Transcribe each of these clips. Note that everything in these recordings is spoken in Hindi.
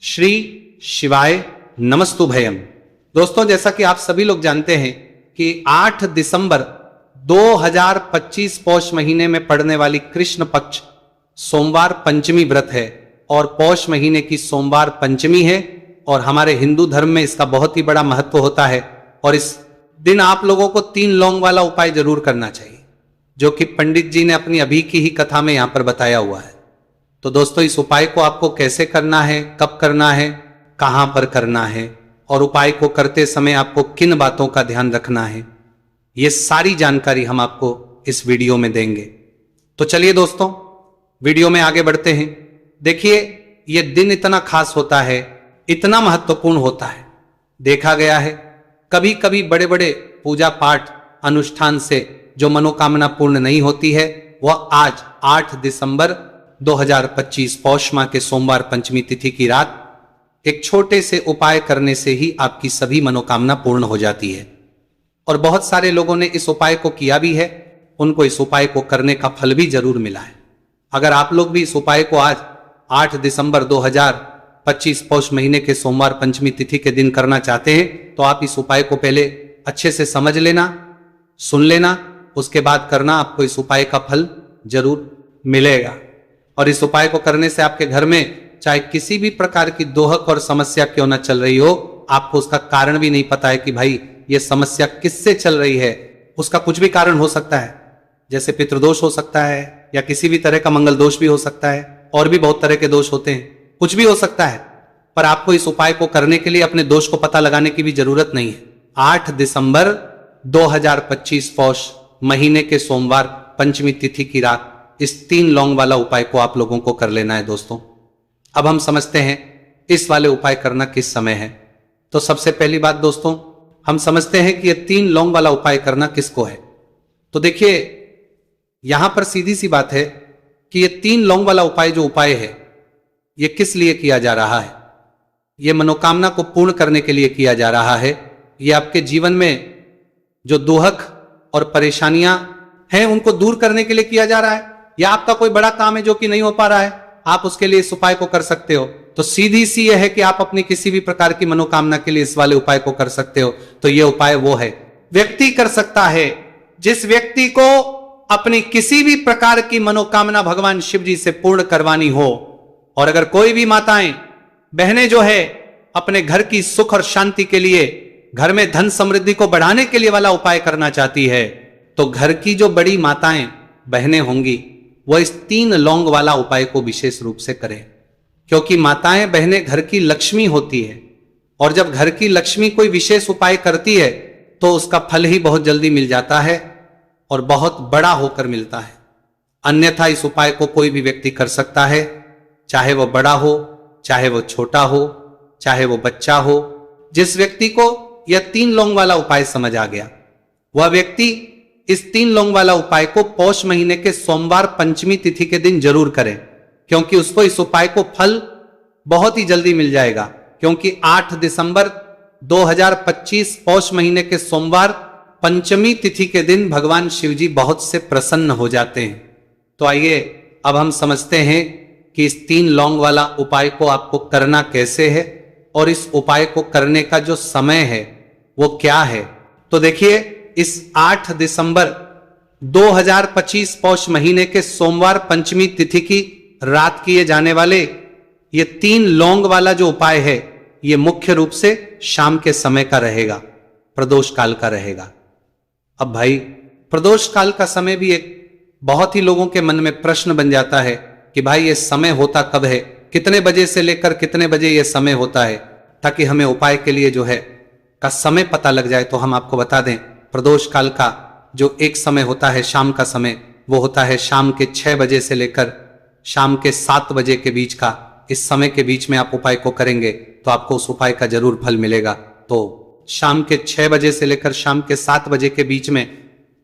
श्री शिवाय नमस्तुभयम। दोस्तों, जैसा कि आप सभी लोग जानते हैं कि 8 दिसंबर 2025 पौष महीने में पड़ने वाली कृष्ण पक्ष सोमवार पंचमी व्रत है और पौष महीने की सोमवार पंचमी है और हमारे हिंदू धर्म में इसका बहुत ही बड़ा महत्व होता है। और इस दिन आप लोगों को 3 लौंग वाला उपाय जरूर करना चाहिए, जो कि पंडित जी ने अपनी अभी की ही कथा में यहां पर बताया हुआ है। तो दोस्तों, इस उपाय को आपको कैसे करना है, कब करना है, कहां पर करना है और उपाय को करते समय आपको किन बातों का ध्यान रखना है, ये सारी जानकारी हम आपको इस वीडियो में देंगे। तो चलिए दोस्तों, वीडियो में आगे बढ़ते हैं। देखिए, यह दिन इतना खास होता है, इतना महत्वपूर्ण होता है। देखा गया है कभी कभी बड़े बड़े पूजा पाठ अनुष्ठान से जो मनोकामना पूर्ण नहीं होती है, वह आज 8 दिसंबर 2025 पौष माह के सोमवार पंचमी तिथि की रात एक छोटे से उपाय करने से ही आपकी सभी मनोकामना पूर्ण हो जाती है। और बहुत सारे लोगों ने इस उपाय को किया भी है, उनको इस उपाय को करने का फल भी जरूर मिला है। अगर आप लोग भी इस उपाय को आज 8 दिसंबर 2025 पौष महीने के सोमवार पंचमी तिथि के दिन करना चाहते हैं, तो आप इस उपाय को पहले अच्छे से समझ लेना, सुन लेना, उसके बाद करना। आपको इस उपाय का फल जरूर मिलेगा। और इस उपाय को करने से आपके घर में चाहे किसी भी प्रकार की दोहक और समस्या क्यों ना चल रही हो, आपको उसका कारण भी नहीं पता है कि भाई ये समस्या किससे चल रही है, उसका कुछ भी कारण हो सकता है। जैसे पितृदोष हो सकता है या किसी भी तरह का मंगल दोष भी हो सकता है, और भी बहुत तरह के दोष होते हैं, कुछ भी हो सकता है। पर आपको इस उपाय को करने के लिए अपने दोष को पता लगाने की भी जरूरत नहीं है। 8 दिसंबर 2025 पौष महीने के सोमवार पंचमी तिथि की रात इस 3 लौंग वाला उपाय को आप लोगों को कर लेना है। दोस्तों, अब हम समझते हैं इस वाले उपाय करना किस समय है। तो सबसे पहली बात दोस्तों, हम समझते हैं कि ये 3 लौंग वाला उपाय करना किसको है। तो देखिए, यहां पर सीधी सी बात है कि ये 3 लौंग वाला उपाय जो उपाय है, ये किस लिए किया जा रहा है। ये मनोकामना को पूर्ण करने के लिए किया जा रहा है। ये आपके जीवन में जो दुहक और परेशानियां हैं उनको दूर करने के लिए किया जा रहा है, या आपका कोई बड़ा काम है जो कि नहीं हो पा रहा है, आप उसके लिए इस उपाय को कर सकते हो। तो सीधी सी यह है कि आप अपनी किसी भी प्रकार की मनोकामना के लिए इस वाले उपाय को कर सकते हो। तो यह उपाय वो है, व्यक्ति कर सकता है जिस व्यक्ति को अपनी किसी भी प्रकार की मनोकामना भगवान शिव जी से पूर्ण करवानी हो। और अगर कोई भी माताएं बहनें जो है अपने घर की सुख और शांति के लिए, घर में धन समृद्धि को बढ़ाने के लिए वाला उपाय करना चाहती है, तो घर की जो बड़ी माताएं बहनें होंगी वो इस 3 लौंग वाला उपाय को विशेष रूप से करें। क्योंकि माताएं बहनें घर की लक्ष्मी होती है, और जब घर की लक्ष्मी कोई विशेष उपाय करती है तो उसका फल ही बहुत जल्दी मिल जाता है और बहुत बड़ा होकर मिलता है। अन्यथा इस उपाय को कोई भी व्यक्ति कर सकता है, चाहे वो बड़ा हो, चाहे वो छोटा हो, चाहे वो बच्चा हो। जिस व्यक्ति को यह 3 लौंग वाला उपाय समझ आ गया, वह व्यक्ति इस 3 लौंग वाला उपाय को पौष महीने के सोमवार पंचमी तिथि के दिन जरूर करें, क्योंकि उसको इस उपाय को फल बहुत ही जल्दी मिल जाएगा। क्योंकि 8 दिसंबर 2025 पौष महीने के सोमवार पंचमी तिथि के दिन भगवान शिव जी बहुत से प्रसन्न हो जाते हैं। तो आइए अब हम समझते हैं कि इस 3 लौंग वाला उपाय को आपको करना कैसे है और इस उपाय को करने का जो समय है वो क्या है। तो देखिए, इस 8 दिसंबर 2025 पौष महीने के सोमवार पंचमी तिथि की रात किए जाने वाले ये 3 लौंग वाला जो उपाय है, ये मुख्य रूप से शाम के समय का रहेगा, प्रदोष काल का रहेगा। अब भाई, प्रदोष काल का समय भी एक बहुत ही लोगों के मन में प्रश्न बन जाता है कि भाई ये समय होता कब है, कितने बजे से लेकर कितने बजे ये समय होता है, ताकि हमें उपाय के लिए जो है का समय पता लग जाए। तो हम आपको बता दें, प्रदोष काल का जो एक समय होता है शाम का समय, वो होता है शाम के 6 बजे से लेकर शाम के 7 बजे के बीच का। इस समय के बीच में आप उपाय को करेंगे तो आपको उस उपाय का जरूर फल मिलेगा। तो शाम के 6 बजे से लेकर शाम के 7 बजे के बीच में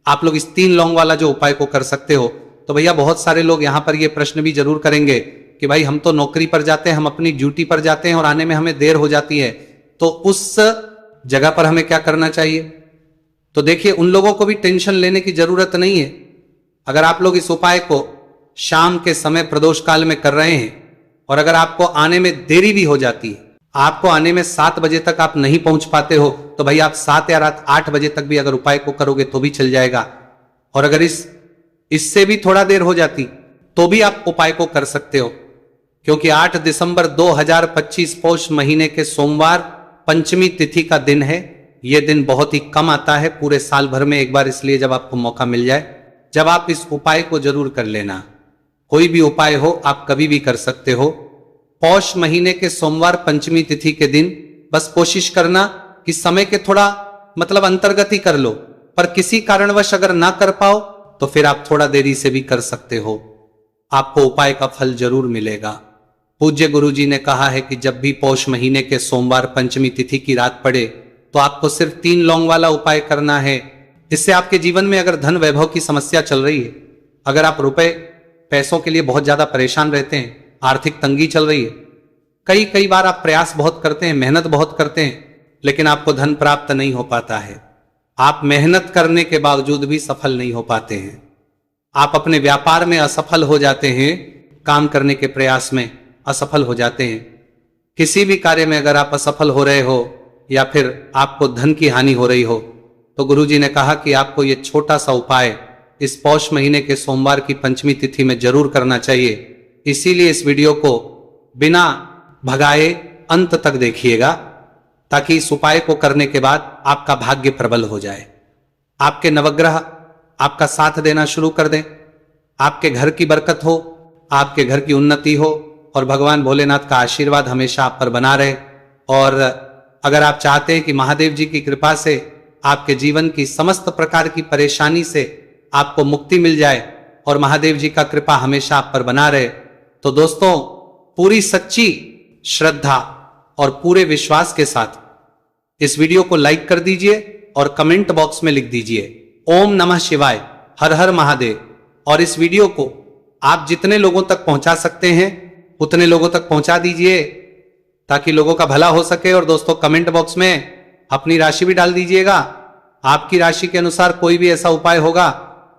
आप लोग इस 3 लौंग वाला जो उपाय को कर सकते हो। तो भैया, बहुत सारे लोग यहां पर ये प्रश्न भी जरूर करेंगे कि भाई हम तो नौकरी पर जाते हैं, हम अपनी ड्यूटी पर जाते हैं और आने में हमें देर हो जाती है, तो उस जगह पर हमें क्या करना चाहिए। तो देखिए, उन लोगों को भी टेंशन लेने की जरूरत नहीं है। अगर आप लोग इस उपाय को शाम के समय प्रदोष काल में कर रहे हैं और अगर आपको आने में देरी भी हो जाती है, आपको आने में 7 बजे तक आप नहीं पहुंच पाते हो, तो भाई आप 7 या रात 8 बजे तक भी अगर उपाय को करोगे तो भी चल जाएगा। और अगर इससे भी थोड़ा देर हो जाती तो भी आप उपाय को कर सकते हो, क्योंकि 8 दिसंबर 2025 पौष महीने के सोमवार पंचमी तिथि का दिन है। यह दिन बहुत ही कम आता है पूरे साल भर में एक बार, इसलिए जब आपको मौका मिल जाए, जब आप इस उपाय को जरूर कर लेना। कोई भी उपाय हो आप कभी भी कर सकते हो। पौष महीने के सोमवार पंचमी तिथि के दिन बस कोशिश करना कि समय के थोड़ा अंतर्गत ही कर लो, पर किसी कारणवश अगर ना कर पाओ तो फिर आप थोड़ा देरी से भी कर सकते हो, आपको उपाय का फल जरूर मिलेगा। पूज्य गुरुजी ने कहा है कि जब भी पौष महीने के सोमवार पंचमी तिथि की रात पड़े तो आपको सिर्फ 3 लौंग वाला उपाय करना है। इससे आपके जीवन में अगर धन वैभव की समस्या चल रही है, अगर आप रुपए पैसों के लिए बहुत ज्यादा परेशान रहते हैं, आर्थिक तंगी चल रही है, कई बार आप प्रयास बहुत करते हैं, मेहनत बहुत करते हैं, लेकिन आपको धन प्राप्त नहीं हो पाता है, आप मेहनत करने के बावजूद भी सफल नहीं हो पाते हैं, आप अपने व्यापार में असफल हो जाते हैं, काम करने के प्रयास में असफल हो जाते हैं, किसी भी कार्य में अगर आप असफल हो रहे हो या फिर आपको धन की हानि हो रही हो, तो गुरुजी ने कहा कि आपको ये छोटा सा उपाय इस पौष महीने के सोमवार की पंचमी तिथि में जरूर करना चाहिए। इसीलिए इस वीडियो को बिना भगाए अंत तक देखिएगा, ताकि इस उपाय को करने के बाद आपका भाग्य प्रबल हो जाए, आपके नवग्रह आपका साथ देना शुरू कर दें, आपके घर की बरकत हो, आपके घर की उन्नति हो और भगवान भोलेनाथ का आशीर्वाद हमेशा आप पर बना रहे। और अगर आप चाहते हैं कि महादेव जी की कृपा से आपके जीवन की समस्त प्रकार की परेशानी से आपको मुक्ति मिल जाए और महादेव जी का कृपा हमेशा आप पर बना रहे, तो दोस्तों पूरी सच्ची श्रद्धा और पूरे विश्वास के साथ इस वीडियो को लाइक कर दीजिए और कमेंट बॉक्स में लिख दीजिए ओम नमः शिवाय, हर हर महादेव। और इस वीडियो को आप जितने लोगों तक पहुंचा सकते हैं उतने लोगों तक पहुंचा दीजिए, ताकि लोगों का भला हो सके। और दोस्तों कमेंट बॉक्स में अपनी राशि भी डाल दीजिएगा, आपकी राशि के अनुसार कोई भी ऐसा उपाय होगा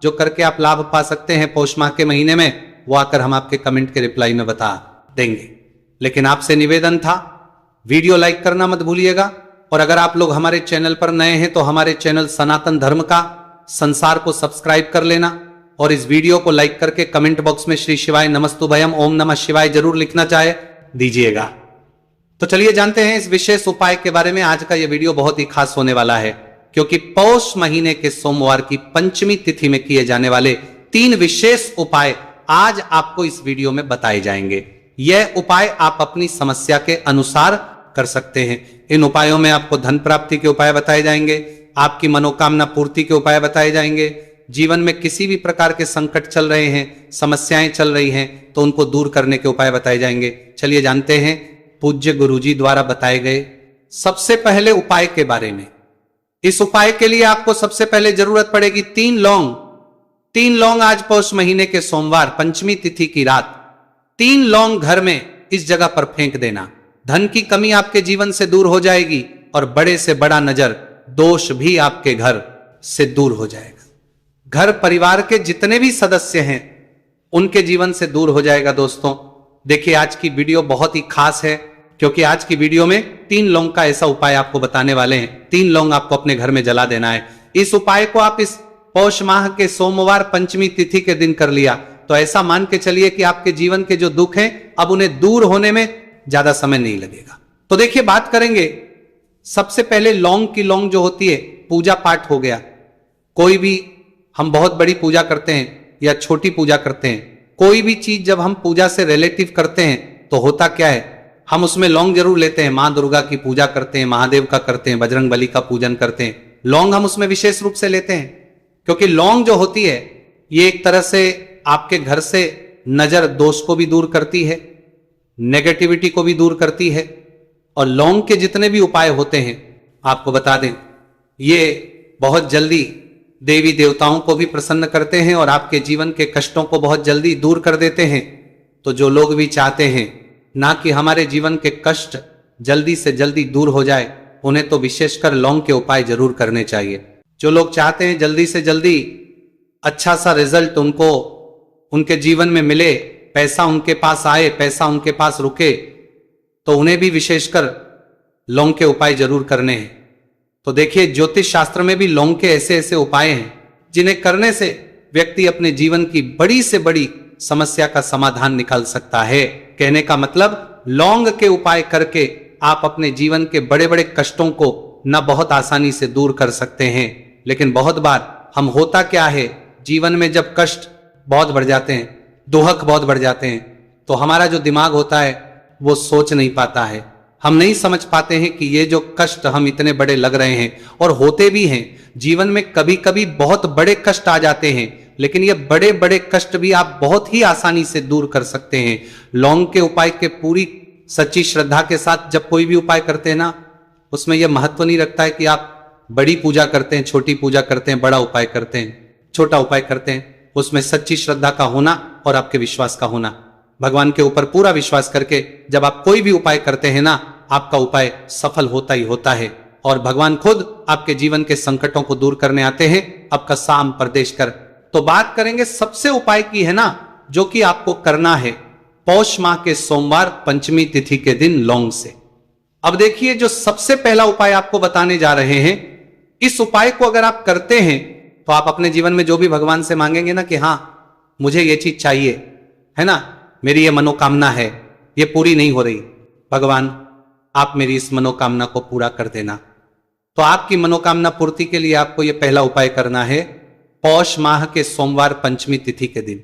जो करके आप लाभ पा सकते हैं पौष माह के महीने में, वो आकर हम आपके कमेंट के रिप्लाई में बता देंगे। लेकिन आपसे निवेदन था, वीडियो लाइक करना मत भूलिएगा। और अगर आप लोग हमारे चैनल पर नए हैं तो हमारे चैनल सनातन धर्म का संसार को सब्सक्राइब कर लेना और इस वीडियो को लाइक करके कमेंट बॉक्स में श्री शिवाय नमस्तुभयम ओम नमः शिवाय जरूर लिखना चाहे दीजिएगा। तो चलिए जानते हैं इस विशेष उपाय के बारे में। आज का यह वीडियो बहुत ही खास होने वाला है, क्योंकि पौष महीने के सोमवार की पंचमी तिथि में किए जाने वाले 3 विशेष उपाय आज आपको इस वीडियो में बताए जाएंगे। यह उपाय आप अपनी समस्या के अनुसार कर सकते हैं। इन उपायों में आपको धन प्राप्ति के उपाय बताए जाएंगे, आपकी मनोकामना पूर्ति के उपाय बताए जाएंगे, जीवन में किसी भी प्रकार के संकट चल रहे हैं, समस्याएं चल रही हैं, तो उनको दूर करने के उपाय बताए जाएंगे। चलिए जानते हैं पूज्य गुरुजी द्वारा बताए गए सबसे पहले उपाय के बारे में। इस उपाय के लिए आपको सबसे पहले जरूरत पड़ेगी 3 लौंग। 3 लौंग आज पौष महीने के सोमवार पंचमी तिथि की रात 3 लौंग घर में इस जगह पर फेंक देना। धन की कमी आपके जीवन से दूर हो जाएगी और बड़े से बड़ा नजर दोष भी आपके घर से दूर हो जाएगा। घर परिवार के जितने भी सदस्य हैं उनके जीवन से दूर हो जाएगा। दोस्तों देखिए आज की वीडियो बहुत ही खास है, क्योंकि आज की वीडियो में 3 लौंग का ऐसा उपाय आपको बताने वाले हैं। 3 लौंग आपको अपने घर में जला देना है। इस उपाय को आप इस पौष माह के सोमवार पंचमी तिथि के दिन कर लिया तो ऐसा मान के चलिए कि आपके जीवन के जो दुख हैं अब उन्हें दूर होने में ज्यादा समय नहीं लगेगा। तो देखिए बात करेंगे सबसे पहले लौंग की। लौंग जो होती है पूजा पाठ हो गया, कोई भी हम बहुत बड़ी पूजा करते हैं या छोटी पूजा करते हैं, कोई भी चीज जब हम पूजा से रिलेटिव करते हैं तो होता क्या है, हम उसमें लौंग जरूर लेते हैं। मां दुर्गा की पूजा करते हैं, महादेव का करते हैं, बजरंग बली का पूजन करते हैं, लौंग हम उसमें विशेष रूप से लेते हैं, क्योंकि लौंग जो होती है ये एक तरह से आपके घर से नजर दोष को भी दूर करती है, नेगेटिविटी को भी दूर करती है। और लौंग के जितने भी उपाय होते हैं आपको बता दें, ये बहुत जल्दी देवी देवताओं को भी प्रसन्न करते हैं और आपके जीवन के कष्टों को बहुत जल्दी दूर कर देते हैं। तो जो लोग भी चाहते हैं ना कि हमारे जीवन के कष्ट जल्दी से जल्दी दूर हो जाए, उन्हें तो विशेषकर लौंग के उपाय जरूर करने चाहिए। जो लोग चाहते हैं जल्दी से जल्दी अच्छा सा रिजल्ट उनको उनके जीवन में मिले, पैसा उनके पास आए, पैसा उनके पास रुके, तो उन्हें भी विशेषकर लौंग के उपाय जरूर करने हैं। तो देखिए, ज्योतिष शास्त्र में भी लौंग के ऐसे ऐसे उपाय हैं जिन्हें करने से व्यक्ति अपने जीवन की बड़ी से बड़ी समस्या का समाधान निकाल सकता है। कहने का मतलब, लौंग के उपाय करके आप अपने जीवन के बड़े बड़े कष्टों को न बहुत आसानी से दूर कर सकते हैं। लेकिन बहुत बार हम होता क्या है, जीवन में जब कष्ट बहुत बढ़ जाते हैं, दुहक बहुत बढ़ जाते हैं, तो हमारा जो दिमाग होता है वो सोच नहीं पाता है। हम नहीं समझ पाते हैं कि ये जो कष्ट हम इतने बड़े लग रहे हैं, और होते भी हैं जीवन में, कभी कभी बहुत बड़े कष्ट आ जाते हैं, लेकिन ये बड़े बड़े कष्ट भी आप बहुत ही आसानी से दूर कर सकते हैं लौंग के उपाय के पूरी सच्ची श्रद्धा के साथ। जब कोई भी उपाय करते हैं ना, उसमें यह महत्व नहीं रखता है कि आप बड़ी पूजा करते हैं, छोटी पूजा करते हैं, बड़ा उपाय करते हैं, छोटा उपाय करते हैं। उसमें सच्ची श्रद्धा का होना और आपके विश्वास का होना, भगवान के ऊपर पूरा विश्वास करके जब आप कोई भी उपाय करते हैं ना, आपका उपाय सफल होता ही होता है, और भगवान खुद आपके जीवन के संकटों को दूर करने आते हैं, आपका साम प्रदेश कर। तो बात करेंगे सबसे उपाय की है ना, जो कि आपको करना है पौष माह के सोमवार पंचमी तिथि के दिन लौंग से। अब देखिए, जो सबसे पहला उपाय आपको बताने जा रहे हैं, इस उपाय को अगर आप करते हैं तो आप अपने जीवन में जो भी भगवान से मांगेंगे ना कि हाँ मुझे ये चीज चाहिए, है ना, मेरी ये मनोकामना है, ये पूरी नहीं हो रही, भगवान आप मेरी इस मनोकामना को पूरा कर देना। तो आपकी मनोकामना पूर्ति के लिए आपको ये पहला उपाय करना है पौष माह के सोमवार पंचमी तिथि के दिन।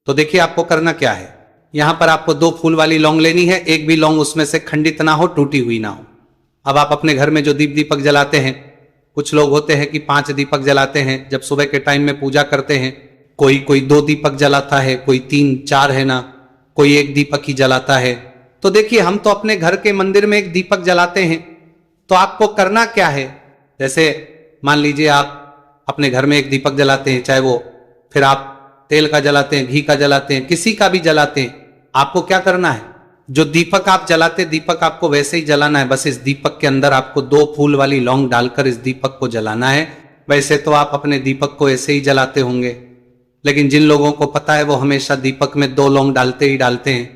तो देखिए, आपको करना क्या है, यहां पर आपको 2 फूल वाली लौंग लेनी है, एक भी लौंग उसमें से खंडित ना हो, टूटी हुई ना हो। अब आप अपने घर में जो दीपक जलाते हैं, कुछ लोग होते हैं कि 5 दीपक जलाते हैं जब सुबह के टाइम में पूजा करते हैं, कोई 2 दीपक जलाता है, कोई 3-4 है ना, कोई 1 दीपक ही जलाता है। तो देखिए, हम तो अपने घर के मंदिर में 1 दीपक जलाते हैं। तो आपको करना क्या है, जैसे मान लीजिए आप अपने घर में 1 दीपक जलाते हैं, चाहे वो फिर आप तेल का जलाते हैं, घी का जलाते हैं, किसी का भी जलाते हैं, आपको क्या करना है, जो दीपक आप जलाते, दीपक आपको वैसे ही जलाना है। बस इस दीपक के अंदर आपको 2 फूल वाली लौंग डालकर इस दीपक को जलाना है। वैसे तो आप अपने दीपक को ऐसे ही जलाते होंगे, लेकिन जिन लोगों को पता है वो हमेशा दीपक में 2 लौंग डालते ही डालते हैं।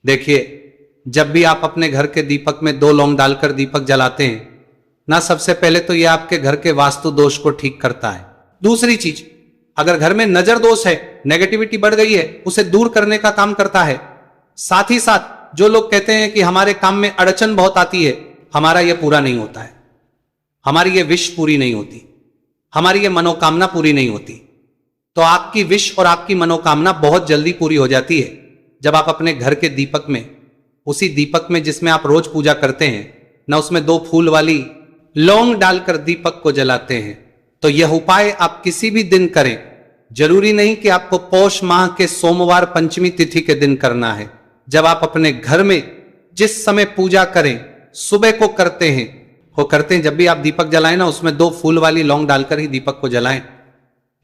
देखिए, जब भी आप अपने घर के दीपक में 2 लौंग डालकर दीपक जलाते हैं ना, सबसे पहले तो ये आपके घर के वास्तु दोष को ठीक करता है। दूसरी चीज, अगर घर में नजर दोष है, नेगेटिविटी बढ़ गई है, उसे दूर करने का काम करता है। साथ ही साथ जो लोग कहते हैं कि हमारे काम में अड़चन बहुत आती है, हमारा यह पूरा नहीं होता है, हमारी ये विश पूरी नहीं होती, हमारी ये मनोकामना पूरी नहीं होती, तो आपकी विश और आपकी मनोकामना बहुत जल्दी पूरी हो जाती है जब आप अपने घर के दीपक में, उसी दीपक में जिसमें आप रोज पूजा करते हैं ना, उसमें 2 फूल वाली लौंग डालकर दीपक को जलाते हैं। तो यह उपाय आप किसी भी दिन करें, जरूरी नहीं कि आपको पौष माह के सोमवार पंचमी तिथि के दिन करना है। जब आप अपने घर में जिस समय पूजा करें, सुबह को करते हैं, जब भी आप दीपक जलाएं ना, उसमें 2 फूल वाली लौंग डालकर ही दीपक को जलाएं।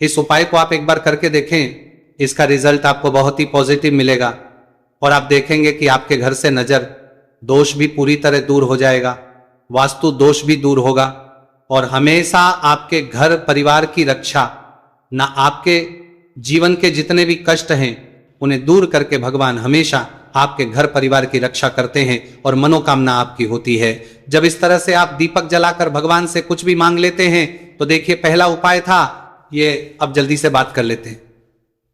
इस उपाय को आप एक बार करके देखें, इसका रिजल्ट आपको बहुत ही पॉजिटिव मिलेगा, और आप देखेंगे कि आपके घर से नजर दोष भी पूरी तरह दूर हो जाएगा, वास्तु दोष भी दूर होगा, और हमेशा आपके घर परिवार की रक्षा, ना आपके जीवन के जितने भी कष्ट हैं उन्हें दूर करके भगवान हमेशा आपके घर परिवार की रक्षा करते हैं और मनोकामना आपकी होती है। जब इस तरह से आप दीपक जलाकर भगवान से कुछ भी मांग लेते हैं, तो देखिए, पहला उपाय था ये, अब जल्दी से बात कर लेते हैं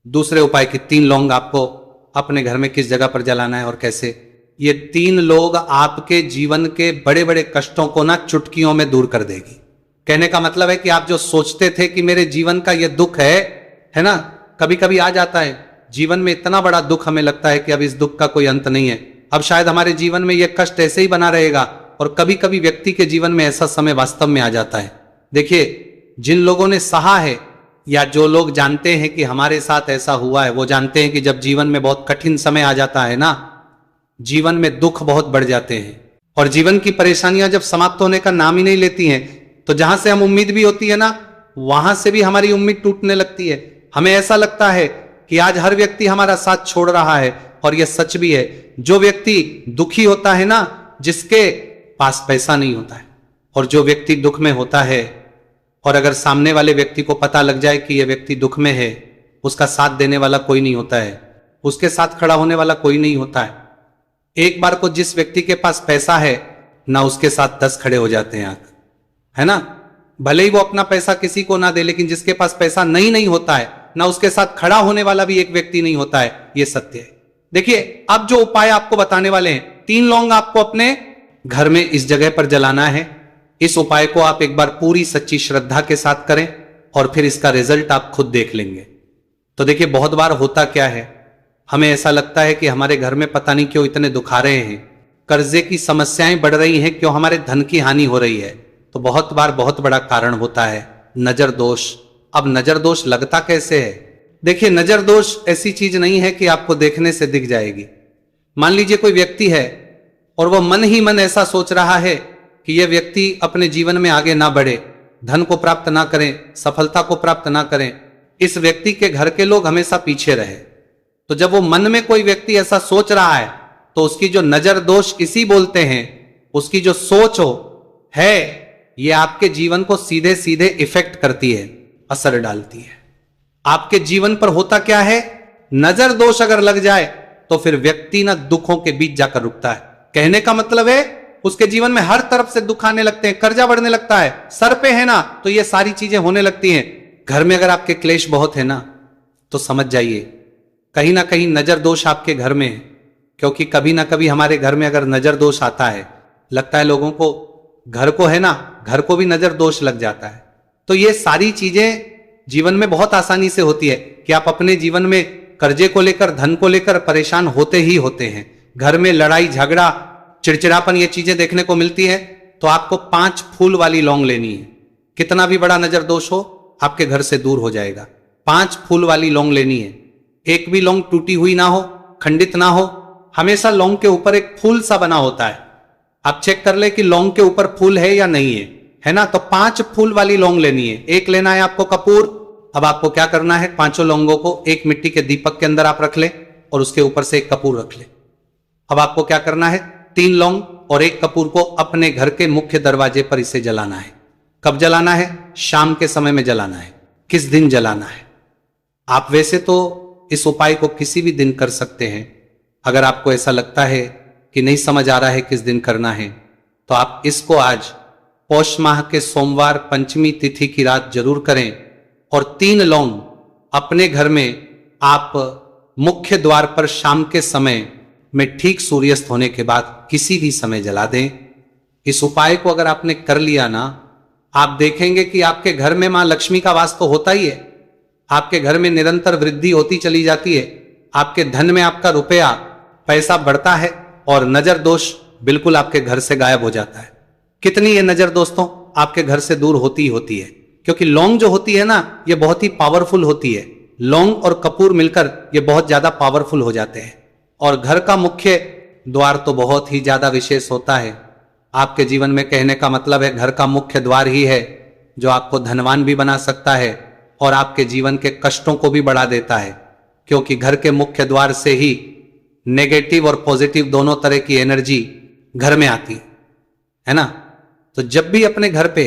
दूसरे उपाय की। 3 लौंग आपको अपने घर में किस जगह पर जलाना है और कैसे। ये 3 लोग आपके जीवन के बड़े बड़े कष्टों को ना चुटकियों में दूर कर देगी। कहने का मतलब है कि आप जो सोचते थे कि मेरे जीवन का ये दुख है ना, कभी कभी आ जाता है जीवन में इतना बड़ा दुख, हमें लगता है कि अब इस दुख का कोई अंत नहीं है, अब शायद हमारे जीवन में यह कष्ट ऐसे ही बना रहेगा, और कभी कभी व्यक्ति के जीवन में ऐसा समय वास्तव में आ जाता है। देखिए, जिन लोगों ने सहा है, या जो लोग जानते हैं कि हमारे साथ ऐसा हुआ है, वो जानते हैं कि जब जीवन में बहुत कठिन समय आ जाता है ना, जीवन में दुख बहुत बढ़ जाते हैं, और जीवन की परेशानियां जब समाप्त होने का नाम ही नहीं लेती हैं, तो जहां से हम उम्मीद भी होती है ना, वहां से भी हमारी उम्मीद टूटने लगती है। हमें ऐसा लगता है कि आज हर व्यक्ति हमारा साथ छोड़ रहा है, और यह सच भी है। जो व्यक्ति दुखी होता है ना, जिसके पास पैसा नहीं होता है, और जो व्यक्ति दुख में होता है, और अगर सामने वाले व्यक्ति को पता लग जाए कि यह व्यक्ति दुख में है, उसका साथ देने वाला कोई नहीं होता है, उसके साथ खड़ा होने वाला कोई नहीं होता है। एक बार को जिस व्यक्ति के पास पैसा है ना, उसके साथ 10 खड़े हो जाते हैं आकर, है ना। भले ही वो अपना पैसा किसी को ना दे, लेकिन जिसके पास पैसा नहीं होता है ना, उसके साथ खड़ा होने वाला भी एक व्यक्ति नहीं होता है। ये सत्य है। देखिए, अब जो उपाय आपको बताने वाले हैं, 3 लौंग आपको अपने घर में इस जगह पर जलाना है। इस उपाय को आप एक बार पूरी सच्ची श्रद्धा के साथ करें और फिर इसका रिजल्ट आप खुद देख लेंगे। तो देखिए, बहुत बार होता क्या है, हमें ऐसा लगता है कि हमारे घर में पता नहीं क्यों इतने दुख आ रहे हैं, कर्जे की समस्याएं बढ़ रही हैं, क्यों हमारे धन की हानि हो रही है। तो बहुत बार बहुत बड़ा कारण होता है नजर दोष। अब नजर दोष लगता कैसे है? देखिए, नजर दोष ऐसी चीज नहीं है कि आपको देखने से दिख जाएगी। मान लीजिए कोई व्यक्ति है और वह मन ही मन ऐसा सोच रहा है कि यह व्यक्ति अपने जीवन में आगे ना बढ़े, धन को प्राप्त ना करें, सफलता को प्राप्त ना करें, इस व्यक्ति के घर के लोग हमेशा पीछे रहे। तो जब वो मन में कोई व्यक्ति ऐसा सोच रहा है, तो उसकी जो नजर दोष इसी बोलते हैं, उसकी जो सोच है, ये आपके जीवन को सीधे सीधे इफेक्ट करती है, असर डालती है। आपके जीवन पर होता क्या है, नजर दोष अगर लग जाए तो फिर व्यक्ति ना दुखों के बीच जाकर रुकता है। कहने का मतलब है, उसके जीवन में हर तरफ से दुख आने लगते हैं, कर्जा बढ़ने लगता है, सर पे है ना, तो ये सारी चीजें होने लगती हैं। घर में अगर आपके क्लेश बहुत है ना, तो समझ जाइए कहीं ना कहीं नजर दोष आपके घर में है। क्योंकि कभी ना कभी हमारे घर में अगर नजर दोष आता है, लगता है लोगों को, घर को है ना, घर को भी नजर दोष लग जाता है। तो ये सारी चीजें जीवन में बहुत आसानी से होती है कि आप अपने जीवन में कर्जे को लेकर, धन को लेकर परेशान होते ही होते हैं। घर में लड़ाई झगड़ा, चिड़चिड़ापन, ये चीजें देखने को मिलती है। तो आपको 5 फूल वाली लौंग लेनी है। कितना भी बड़ा नजर दोष हो, आपके घर से दूर हो जाएगा। 5 फूल वाली लौंग लेनी है। एक भी लौंग टूटी हुई ना हो, खंडित ना हो, हमेशा लौंग के ऊपर एक फूल सा बना होता है। आप चेक कर ले कि लौंग के ऊपर फूल है या नहीं है ना। तो 5 फूल वाली लौंग लेनी है। एक लेना है आपको कपूर। अब आपको क्या करना है, 5 लौंगों को एक मिट्टी के दीपक के अंदर आप रख ले और उसके ऊपर से एक कपूर रख ले। अब आपको क्या करना है, 3 लौंग और 1 कपूर को अपने घर के मुख्य दरवाजे पर इसे जलाना है। कब जलाना है? शाम के समय में जलाना है। किस दिन जलाना है? आप वैसे तो इस उपाय को किसी भी दिन कर सकते हैं। अगर आपको ऐसा लगता है कि नहीं समझ आ रहा है किस दिन करना है, तो आप इसको आज पौष माह के सोमवार पंचमी तिथि की रात जरूर करें। और 3 लौंग अपने घर में आप मुख्य द्वार पर शाम के समय में ठीक सूर्यास्त होने के बाद किसी भी समय जला दें। इस उपाय को अगर आपने कर लिया ना, आप देखेंगे कि आपके घर में मां लक्ष्मी का वास तो होता ही है। आपके घर में निरंतर वृद्धि होती चली जाती है। आपके धन में आपका रुपया पैसा बढ़ता है और नजर दोष बिल्कुल आपके घर से गायब हो जाता है। कितनी ये नजर दोस्तों आपके घर से दूर होती ही होती है। क्योंकि लौंग जो होती है ना, ये बहुत ही पावरफुल होती है। लौंग और कपूर मिलकर ये बहुत ज्यादा पावरफुल हो जाते हैं। और घर का मुख्य द्वार तो बहुत ही ज्यादा विशेष होता है। आपके जीवन में कहने का मतलब है, घर का मुख्य द्वार ही है जो आपको धनवान भी बना सकता है और आपके जीवन के कष्टों को भी बढ़ा देता है। क्योंकि घर के मुख्य द्वार से ही नेगेटिव और पॉजिटिव दोनों तरह की एनर्जी घर में आती है ना। तो जब भी अपने घर पे